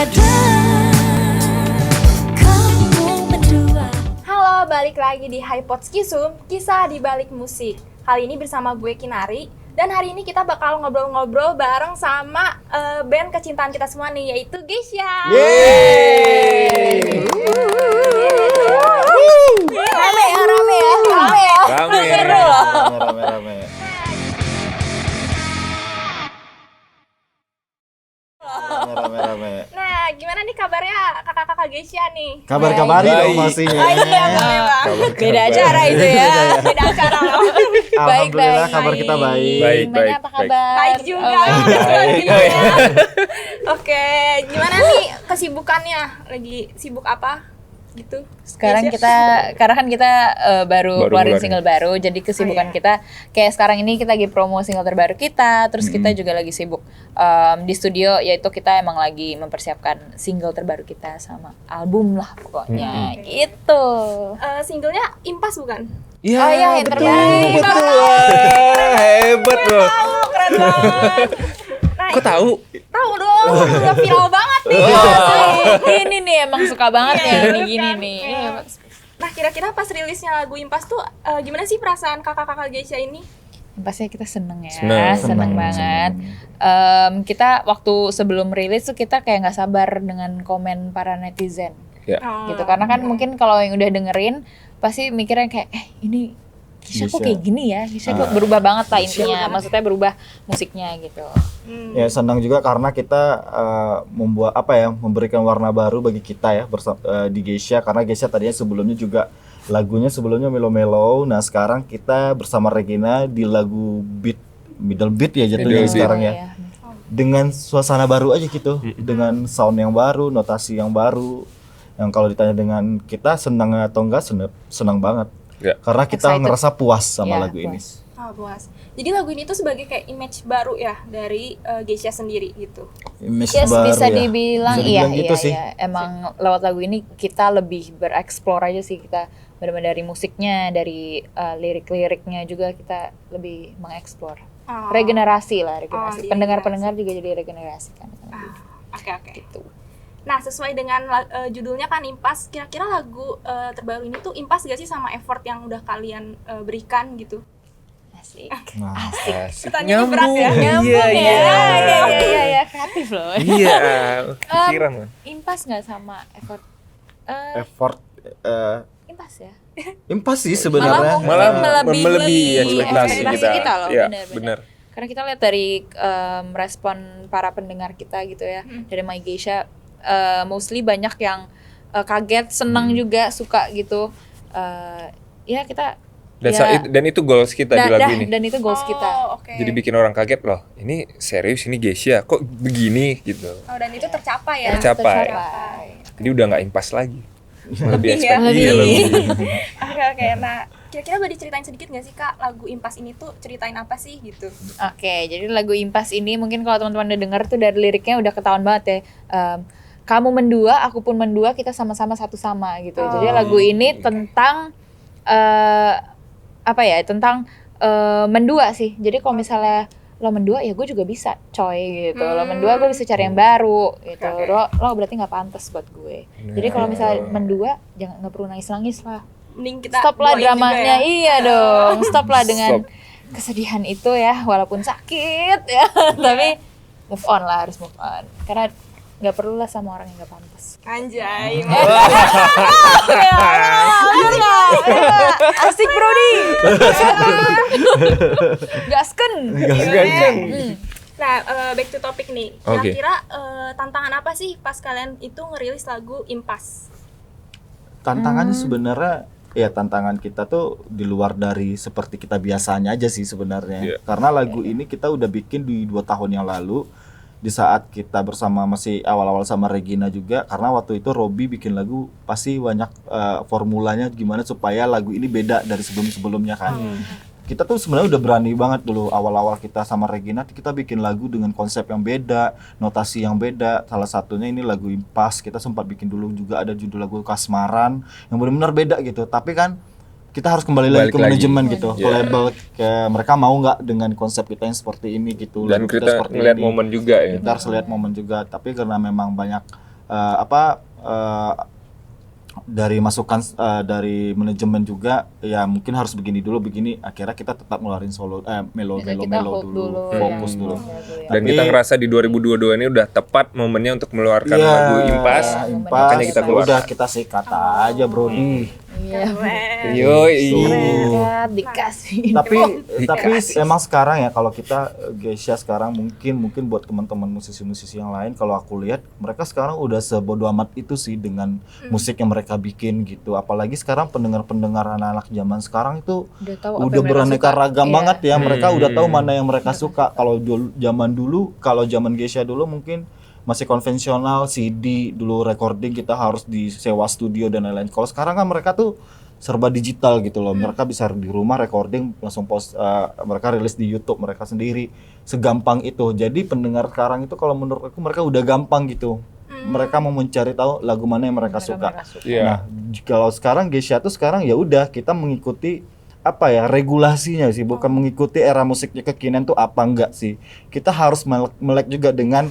ada kamu berdua. Halo, balik lagi di HiPods Kisum, kisah di balik musik. Kali ini bersama gue Kinari, dan hari ini kita bakal ngobrol-ngobrol bareng sama band kecintaan kita semua nih, yaitu Geisha. Yeay! Rame ya. Seru loh. Rame. Nah, gimana nih kabarnya kakak-kakak Geisha nih? Kabar-kabari Baik. dong pastinya. Oh iya, memang. Beda acara itu ya. Beda acara loh. Alhamdulillah kabar kita baik. Baik. Gimana apa kabar? Baik juga. Baik. Oke, gimana nih kesibukannya? Lagi sibuk apa? Gitu. Sekarang Geisha? karena kan kita baru keluarin keluarin. single baru, jadi kesibukan kita kayak sekarang ini kita lagi promo single terbaru kita, terus kita juga lagi sibuk di studio, yaitu kita emang lagi mempersiapkan single terbaru kita sama album lah pokoknya, gitu. Singlenya Impas bukan? Iya, Oh iya, yang betul, terbaik. betul. Wah, hebat loh. Keren banget. Nah, Kok tahu? tahu dong, udah viral banget nih. Ini nih emang suka banget ya gini Kan? nih. Nah, kira-kira pas rilisnya lagu Impas tuh gimana sih perasaan kakak-kakak Geisha ini? Pasti kita seneng ya, Seneng. seneng banget. Kita waktu sebelum rilis tuh kita kayak nggak sabar dengan komen para netizen. Ya. Gitu karena kan mungkin kalau yang udah dengerin pasti mikirnya kayak ini Geisha kok Geisha. kayak gini ya, Geisha kok berubah banget lah intinya, maksudnya berubah musiknya gitu. Ya senang juga karena kita memberikan warna baru bagi kita ya di Geisha, karena Geisha tadinya sebelumnya juga lagunya sebelumnya melo-melo. Nah sekarang kita bersama Regina di lagu middle beat ya jatuhnya Middle beat. sekarang ya, Iya. dengan suasana baru aja gitu, dengan sound yang baru, notasi yang baru. Yang kalau ditanya dengan kita senang atau enggak, senang banget. Ya. Karena kita Excited. ngerasa puas sama Iya, lagu ini. puas. Oh, puas. Jadi lagu ini tuh sebagai kayak image baru ya dari Geisha sendiri gitu. Image Yes, baru bisa ya. dibilang Bisa iya, dibilang gitu sih. Emang lewat lagu ini kita lebih bereksplor aja sih, kita benar-benar dari musiknya, dari lirik-liriknya juga kita lebih mengeksplor. Oh. Regenerasi. regenerasi. Pendengar-pendengar juga jadi regenerasi kan. Oke. Gitu. Nah, sesuai dengan judulnya kan Impas, kira-kira lagu terbaru ini tuh impas gak sih sama effort yang udah kalian berikan gitu? Asik. Nah, Asik. Pertanyaannya berat ya? Nyambung Iya. ya. Kreatif loh. Iya. Pikiran man. Impas nggak sama effort? effort Impas ya. impas sih Malah sebenarnya. Malah melebihi melebihi ekspektasi ekspektasi kita loh, Iya, benar. benar. Karena kita lihat dari respon para pendengar kita gitu ya, dari My Geisha, mostly banyak yang kaget, senang juga, suka gitu. Ya kita Dan itu goals kita di lagu ini. Dan itu goals kita. Oh, oke. Jadi bikin orang kaget loh. Ini serius, ini Geisha kok begini gitu. Oh, dan itu tercapai ya? Tercapai. Jadi udah nggak impas lagi. Lebih Iya. ekspektasi. Lebih. Oke. Nah, kira-kira boleh diceritain sedikit gak sih Kak, lagu Impas ini tuh ceritain apa sih gitu? Oke, jadi lagu Impas ini mungkin kalau teman-teman udah denger tuh dari liriknya udah ketahuan banget ya. Kamu mendua, aku pun mendua, kita sama-sama satu sama gitu. Jadi lagu ini tentang tentang mendua sih. Jadi kalau misalnya lo mendua ya gue juga bisa coy gitu. Lo mendua gue bisa cari yang baru gitu. Oke. Lo berarti nggak pantas buat gue. Jadi kalau misalnya mendua jangan, nggak perlu nangis lah. Mending kita Stop lah doain juga dramanya, ya. iya dong. Stop lah dengan Stop. kesedihan itu ya, walaupun sakit ya. Tapi move on lah, harus move on. Karena nggak perlu lah sama orang yang nggak pantas. Anjay. Asik Brody. Gasken. Nah, back to topic nih. Oke. Kira-kira tantangan apa sih pas kalian itu ngerilis lagu Impas? Tantangannya sebenarnya ya tantangan kita tuh di luar dari seperti kita biasanya aja sih sebenarnya. Iya. Karena lagu ini kita udah bikin di 2 tahun yang lalu, di saat kita bersama masih awal-awal sama Regina juga, karena waktu itu Robby bikin lagu pasti banyak formulanya gimana supaya lagu ini beda dari sebelum-sebelumnya kan. Kita tuh sebenarnya udah berani banget dulu awal-awal kita sama Regina, kita bikin lagu dengan konsep yang beda, notasi yang beda. Salah satunya ini lagu Impas, kita sempat bikin dulu juga ada judul lagu Kasmaran yang benar-benar beda gitu. Tapi kan kita harus kembali lagi ke manajemen gitu, ke label, ke mereka mau nggak dengan konsep kita yang seperti ini gitu. Dan kita seperti ngeliat ini. momen juga ya. Kita harus lihat momen juga, tapi karena memang banyak dari masukan dari manajemen juga ya mungkin harus begini dulu begini, akhirnya kita tetap ngeluarin solo melo Kita hold dulu, dulu, fokus ya. dulu. Dan Tapi- kita ngerasa di 2022 ini udah tepat momennya untuk mengeluarkan Iya, lagu Impas. Makanya kita ya keluarkan. udah kita sikat aja Brody. Iya. Keren. Yoi. Sikat, dikasih. Tapi emang sekarang ya kalau kita Geisha sekarang mungkin buat teman-teman musisi-musisi yang lain, kalau aku lihat mereka sekarang udah sebodo amat itu sih dengan musik yang mereka bikin gitu. Apalagi sekarang pendengar-pendengar anak-anak zaman sekarang itu Udah tahu apa udah yang mereka beraneka suka. ragam Iya. banget ya. Mereka udah tahu mana yang mereka suka. Kalau zaman Geisha dulu mungkin masih konvensional, CD dulu recording kita harus disewa studio dan lain-lain. Kalau sekarang kan mereka tuh serba digital gitu loh. Mereka bisa di rumah recording langsung post, mereka rilis di YouTube mereka sendiri. Segampang itu. Jadi pendengar sekarang itu kalau menurut aku mereka udah gampang gitu. Mereka mau mencari tahu lagu mana yang mereka suka. Iya. Nah, kalau sekarang Geisha tuh sekarang ya udah kita mengikuti apa ya regulasinya sih, bukan mengikuti era musiknya kekinian tuh apa enggak sih. Kita harus melek juga dengan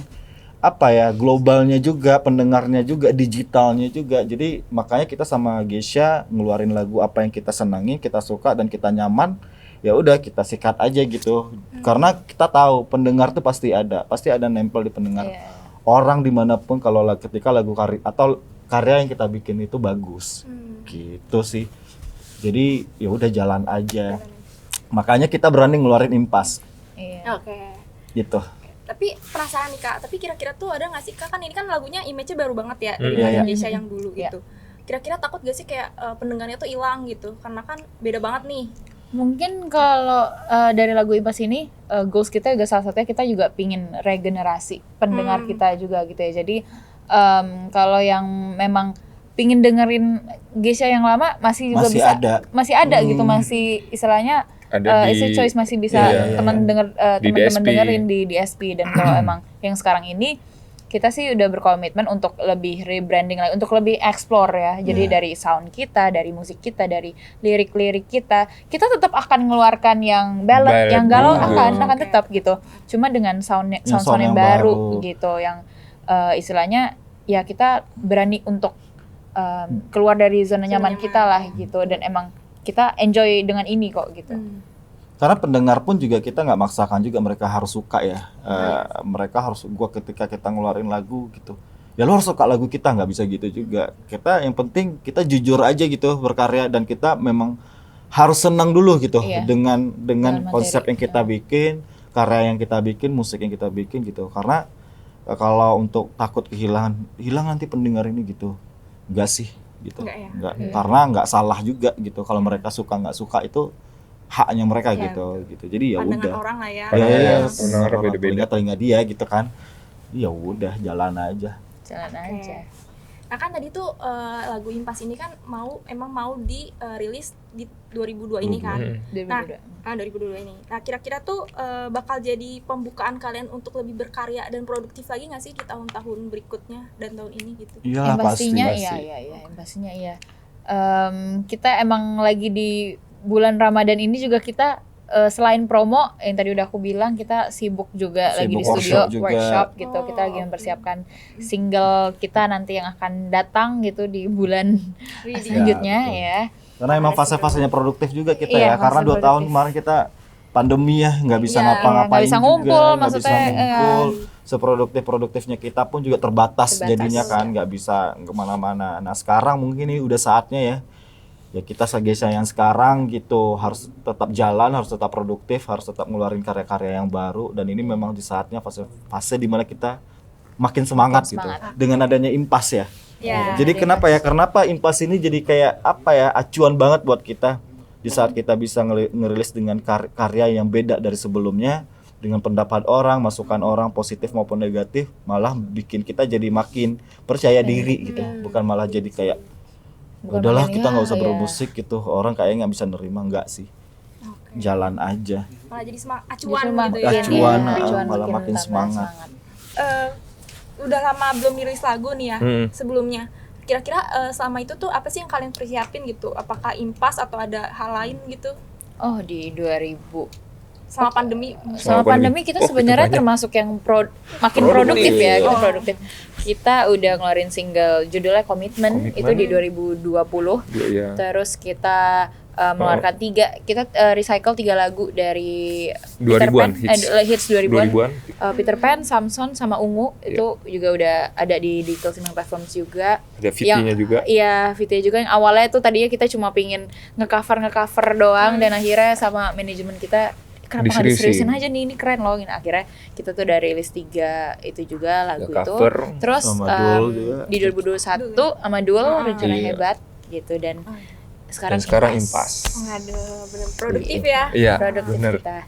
apa ya, globalnya juga, pendengarnya juga, digitalnya juga. Jadi makanya kita sama Geisha ngeluarin lagu apa yang kita senangi, kita suka dan kita nyaman, ya udah kita sikat aja gitu. Karena kita tahu pendengar tuh pasti ada nempel di pendengar. Iya. Orang dimanapun kalau ketika lagu karya yang kita bikin itu bagus, gitu sih. Jadi ya udah jalan aja. Makanya kita berani ngeluarin Impas, Iya. Oke. gitu. Tapi penasaran nih Kak, tapi kira-kira tuh ada nggak sih Kak, kan ini kan lagunya image-nya baru banget ya dari Iya, iya. Indonesia yang dulu Iya. gitu. Kira-kira takut gak sih kayak pendengarnya tuh hilang gitu, karena kan beda banget nih. Mungkin kalau dari lagu Impas ini goals kita juga salah satunya kita juga pingin regenerasi pendengar kita juga gitu ya. Jadi kalau yang memang pingin dengerin Geisha yang lama masih juga Masih bisa ada. masih ada gitu, masih istilahnya Ada Easy Choice masih bisa Iya. teman denger Di teman-teman DSP. dengerin di DSP. Dan kalau emang yang sekarang ini kita sih udah berkomitmen untuk lebih rebranding lagi, untuk lebih explore ya. Jadi dari sound kita, dari musik kita, dari lirik-lirik kita tetap akan mengeluarkan yang ballad, Ballad yang galau juga. akan tetap gitu. Cuma dengan sound sound yang yang baru baru. gitu, yang istilahnya ya kita berani untuk keluar dari zona nyaman kita lah gitu. Dan emang kita enjoy dengan ini kok gitu. Karena pendengar pun juga kita nggak maksakan juga mereka harus suka ya. Mereka harus, ketika kita ngeluarin lagu gitu, ya lo harus suka lagu kita, nggak bisa gitu juga. Kita yang penting kita jujur aja gitu berkarya, dan kita memang harus senang dulu gitu Iya. dengan Dengan konsep materi. yang kita bikin, karya yang kita bikin, musik yang kita bikin gitu. Karena kalau untuk takut hilang nanti pendengar ini gitu, nggak sih gitu. Nggak ya? Nggak, karena nggak salah juga gitu. Kalau mereka suka nggak suka itu haknya mereka Iya, gitu. Jadi ya Pandangan udah. orang lah ya. Ya, Pendengar beda-beda. telinga dia gitu kan. Ya udah, jalan aja. Jalan aja. Nah kan tadi tuh lagu Impas ini kan emang mau dirilis di 2002 ini kan. Nah, 2022 ini. Nah, kira-kira tuh bakal jadi pembukaan kalian untuk lebih berkarya dan produktif lagi nggak sih di tahun-tahun berikutnya dan tahun ini gitu? Iya Yang pasti. pastinya iya, yang pastinya iya. Kita emang lagi di bulan Ramadan ini juga kita selain promo yang tadi udah aku bilang, kita sibuk juga lagi di Sibuk studio workshop juga. workshop gitu. Kita lagi mempersiapkan single kita nanti yang akan datang gitu di bulan selanjutnya betul. ya. Karena emang fase-fasenya produktif juga kita Iya, ya. Karena fase 2 tahun produktif. kemarin kita pandemi ya, nggak bisa Iya, ngapa-ngapain nggak bisa ngumpul, juga, nggak bisa maksudnya, ngumpul. Seproduktif-produktifnya kita pun juga terbatas Terbatas. jadinya kan, nggak bisa kemana-mana. Nah sekarang mungkin ini udah saatnya ya. Ya kita Geisha yang sekarang gitu harus tetap jalan, harus tetap produktif, harus tetap ngeluarin karya-karya yang baru. Dan ini memang di saatnya fase dimana kita makin semangat gitu. semangat. Dengan adanya Impas ya. Ya. Jadi kenapa Impas ini jadi kayak apa ya, acuan banget buat kita di saat kita bisa ngerilis dengan karya yang beda dari sebelumnya, dengan pendapat orang, masukan orang positif maupun negatif, malah bikin kita jadi makin percaya diri gitu, bukan malah jadi kayak Bukan udahlah makin, kita nggak usah ya. bermusik gitu, orang kayaknya nggak bisa nerima, enggak sih, Oke. jalan aja, Malah jadi acuan Justru gitu ya. Acuan, makin malah makin tambah semangat. Udah lama belum dirilis lagu nih ya sebelumnya. Kira-kira selama itu tuh apa sih yang kalian persiapin gitu? Apakah Impas atau ada hal lain gitu? Oh, di 2019 Sama pandemi. Sama pandemi kita Oh, sebenarnya itu banyak. termasuk yang makin Produktif. produktif ya, kita Oh. produktif. Kita udah ngeluarin single judulnya Komitmen, itu di 2020. Iya. Terus kita mengeluarkan 3, kita recycle 3 lagu dari Peter 2000-an Pan, hits. hits 2000-an. 2000-an. Peter Pan, Samson sama Ungu itu juga udah ada di digital streaming platforms juga. Ada VT-nya juga. Iya, VT juga yang awalnya tuh tadinya kita cuma pingin nge-cover doang dan akhirnya sama manajemen kita kenapa nggak Diseriusin. diseriusin aja nih, ini keren loh. Akhirnya kita tuh udah rilis 3 itu juga lagu itu. Cover. Terus Sama Dul juga. di 2021 sama Dul rencana Iya. hebat gitu dan Dan sekarang impas. Aduh, bener produktif ya. Iya, produktif bener. kita.